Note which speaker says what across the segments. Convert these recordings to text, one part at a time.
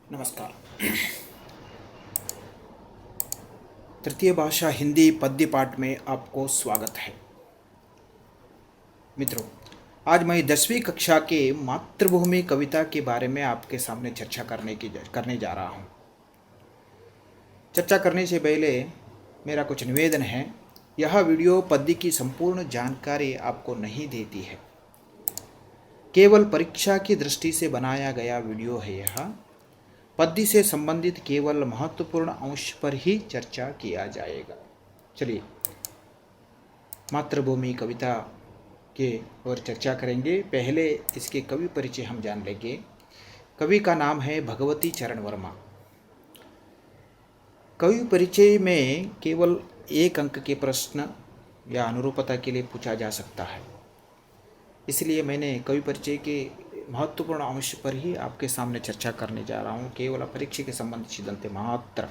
Speaker 1: नमस्कार। तृतीय भाषा हिंदी पद्य पाठ में आपको स्वागत है। मित्रों, आज मैं 10वीं कक्षा के मातृभूमि कविता के बारे में आपके सामने चर्चा करने जा रहा हूँ। चर्चा करने से पहले मेरा कुछ निवेदन है। यह वीडियो पद्य की संपूर्ण जानकारी आपको नहीं देती है, केवल परीक्षा की दृष्टि से बनाया गया वीडियो है। यह पद्य से संबंधित केवल महत्वपूर्ण अंश पर ही चर्चा किया जाएगा। चलिए मातृभूमि कविता के और चर्चा करेंगे। पहले इसके कवि परिचय हम जान लेंगे। कवि का नाम है भगवती चरण वर्मा। कवि परिचय में केवल 1 अंक के प्रश्न या अनुरूपता के लिए पूछा जा सकता है, इसलिए मैंने कवि परिचय के महत्वपूर्ण अंश पर ही आपके सामने चर्चा करने जा रहा हूँ, केवल परीक्षा के संबंधित सिद्धांत मात्र।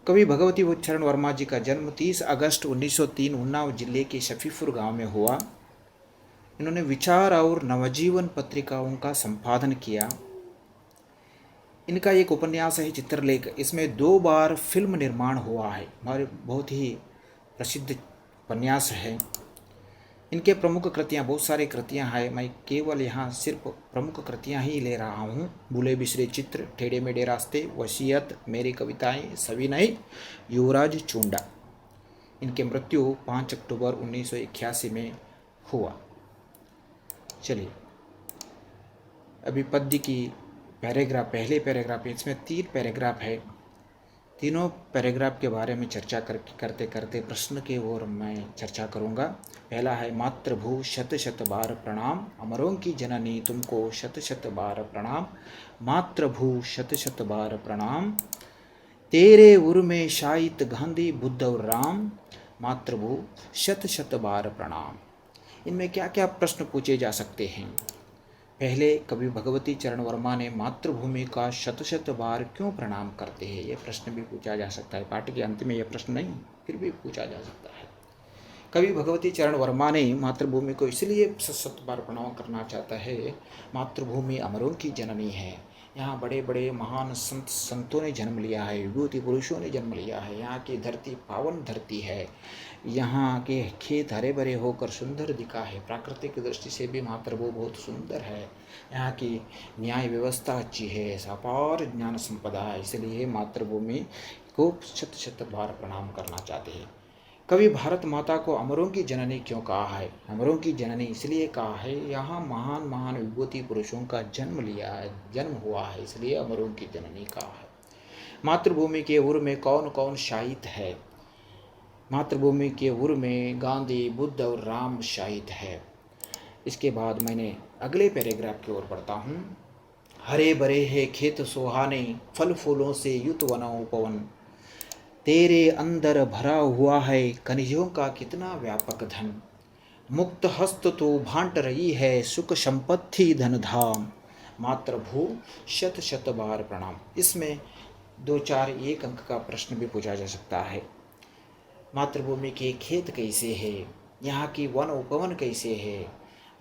Speaker 1: कवि भगवती चरण वर्मा जी का जन्म 30 अगस्त 1903 उन्नाव जिले के शफीपुर गांव में हुआ। इन्होंने विचार और नवजीवन पत्रिकाओं का संपादन किया। इनका एक उपन्यास है चित्रलेख, इसमें 2 बार फिल्म निर्माण हुआ है। हमारे बहुत ही प्रसिद्ध उपन्यास है। इनके प्रमुख कृतियाँ, बहुत सारी कृतियाँ हैं, मैं केवल यहाँ सिर्फ प्रमुख कृतियाँ ही ले रहा हूँ। भूले बिसरे चित्र, टेढ़े मेढ़े रास्ते, वसीयत, मेरी कविताएं, सविनय, युवराज चूंडा। इनकी मृत्यु 5 अक्टूबर 1981 में हुआ। चलिए अभी पद्य की पैराग्राफ, पहले पैराग्राफ, इसमें 3 पैराग्राफ है। तीनों पैराग्राफ के बारे में चर्चा करते करते प्रश्न के ओर मैं चर्चा करूँगा। पहला है मातृभू शत शत बार प्रणाम, अमरों की जननी तुमको शत शत बार प्रणाम। मातृभू शत शत बार प्रणाम, तेरे उर में शायित गांधी बुद्ध और राम। मातृभू शत शत बार प्रणाम। इनमें क्या क्या प्रश्न पूछे जा सकते हैं? पहले, कवि भगवती चरण वर्मा ने मातृभूमि का शत शत बार क्यों प्रणाम करते हैं? ये प्रश्न भी पूछा जा सकता है। पाठ के अंत में यह प्रश्न नहीं, फिर भी पूछा जा सकता है। कवि भगवती चरण वर्मा ने मातृभूमि को इसलिए शत शत बार प्रणाम करना चाहता है। मातृभूमि अमरों की जननी है। यहाँ बड़े बड़े महान संतों ने जन्म लिया है, विभूति पुरुषों ने जन्म लिया है। यहाँ की धरती पावन धरती है। यहाँ के खेत हरे भरे होकर सुंदर दिखा है। प्राकृतिक दृष्टि से भी मातृभूमि बहुत सुंदर है। यहाँ की न्याय व्यवस्था अच्छी है, अपार ज्ञान संपदा है। इसलिए मातृभूमि को शत शत बार प्रणाम करना चाहते हैं। कवि भारत माता को अमरों की जननी क्यों कहा है? अमरों की जननी इसलिए कहा है, यहाँ महान महान विभूति पुरुषों का जन्म हुआ है, इसलिए अमरों की जननी कहा है। मातृभूमि के उर में कौन कौन शायित है? मातृभूमि के उर में गांधी, बुद्ध और राम शायित है। इसके बाद मैंने अगले पैराग्राफ की ओर बढ़ता हूँ। हरे भरे है खेत सुहाने, फल फूलों से युत वनोपवन। तेरे अंदर भरा हुआ है खनिजों का कितना व्यापक धन। मुक्त हस्त तो भांट रही है सुख संपत्ति धन धाम। मातृभू शत शत बार प्रणाम। इसमें 2-4 1 अंक का प्रश्न भी पूछा जा सकता है। मातृभूमि के खेत कैसे है? यहाँ की वन उपवन कैसे है?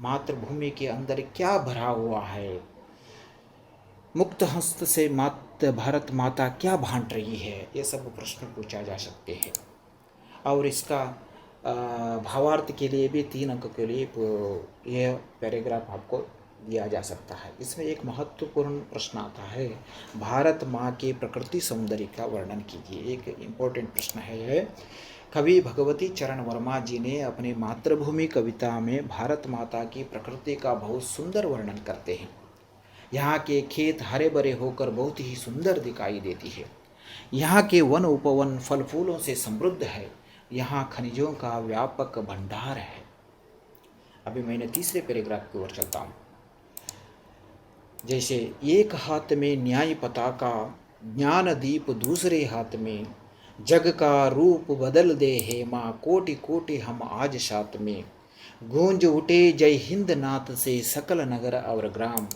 Speaker 1: मातृभूमि के अंदर क्या भरा हुआ है? मुक्त हस्त से भारत माता क्या भांट रही है? ये सब प्रश्न पूछा जा सकते हैं। और इसका भावार्थ के लिए भी 3 अंक के लिए यह पैराग्राफ आपको दिया जा सकता है। इसमें एक महत्वपूर्ण प्रश्न आता है, भारत माँ के प्रकृति सौंदर्य का वर्णन कीजिए। एक इम्पोर्टेंट प्रश्न है यह। कवि भगवती चरण वर्मा जी ने अपनी मातृभूमि कविता में भारत माता की प्रकृति का बहुत सुंदर वर्णन करते हैं। यहाँ के खेत हरे भरे होकर बहुत ही सुंदर दिखाई देती है। यहाँ के वन उपवन फल फूलों से समृद्ध है। यहाँ खनिजों का व्यापक भंडार है। अभी मैंने तीसरे पैराग्राफ की ओर चलता हूँ। जैसे एक हाथ में न्याय पताका, ज्ञान दीप दूसरे हाथ में। जग का रूप बदल दे हे माँ, कोटि कोटि हम आज साथ में। गूंज उठे जय हिंद नाथ से सकल नगर और ग्राम।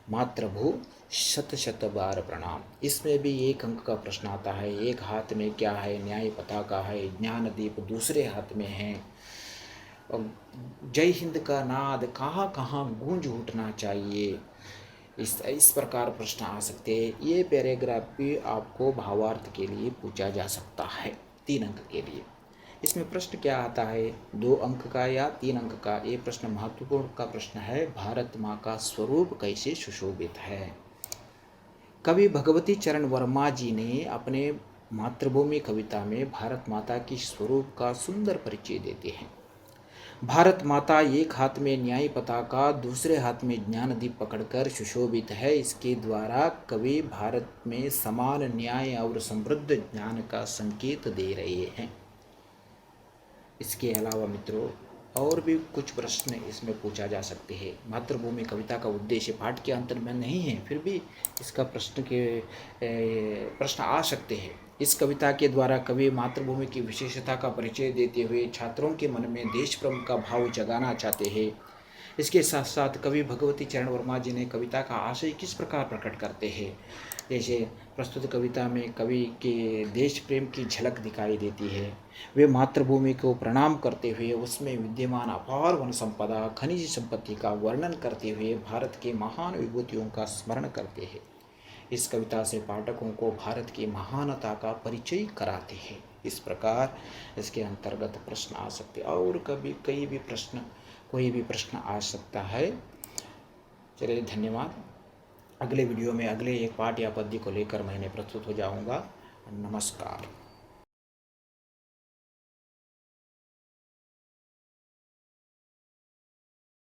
Speaker 1: मातृभू शत शत बार प्रणाम। इसमें भी 1 अंक का प्रश्न आता है। एक हाथ में क्या है? न्याय पताका है, ज्ञान दीप दूसरे हाथ में है। जय हिंद का नाद कहाँ कहाँ गूंज उठना चाहिए। इस प्रकार प्रश्न आ सकते हैं। ये पैराग्राफ भी आपको भावार्थ के लिए पूछा जा सकता है 3 अंक के लिए। इसमें प्रश्न क्या आता है, 2 अंक का या 3 अंक का। ये प्रश्न महत्वपूर्ण का प्रश्न है। भारत माँ का स्वरूप कैसे सुशोभित है। कवि भगवती चरण वर्मा जी ने अपने मातृभूमि कविता में भारत माता की स्वरूप का सुंदर परिचय देते हैं। भारत माता एक हाथ में न्याय पताका, दूसरे हाथ में ज्ञान दीप पकड़कर सुशोभित है। इसके द्वारा कवि भारत में समान न्याय और समृद्ध ज्ञान का संकेत दे रहे हैं। इसके अलावा मित्रों और भी कुछ प्रश्न इसमें पूछा जा सकते हैं। मातृभूमि कविता का उद्देश्य पाठ के अंतर में नहीं है, फिर भी इसका प्रश्न आ सकते हैं। इस कविता के द्वारा कवि मातृभूमि की विशेषता का परिचय देते हुए छात्रों के मन में देश प्रेम का भाव जगाना चाहते हैं। इसके साथ साथ कवि भगवती चरण वर्मा जी ने कविता का आशय किस प्रकार प्रकट करते हैं। जैसे प्रस्तुत कविता में कवि के देश प्रेम की झलक दिखाई देती है। वे मातृभूमि को प्रणाम करते हुए उसमें विद्यमान अपार वन संपदा, खनिज संपत्ति का वर्णन करते हुए भारत के महान विभूतियों का स्मरण करते हैं। इस कविता से पाठकों को भारत की महानता का परिचय कराते हैं। इस प्रकार इसके अंतर्गत प्रश्न आ सकते और कोई भी प्रश्न आ सकता है। चलिए धन्यवाद। अगले वीडियो में अगले एक पाठ या पद्य को लेकर मैं प्रस्तुत हो जाऊंगा। नमस्कार।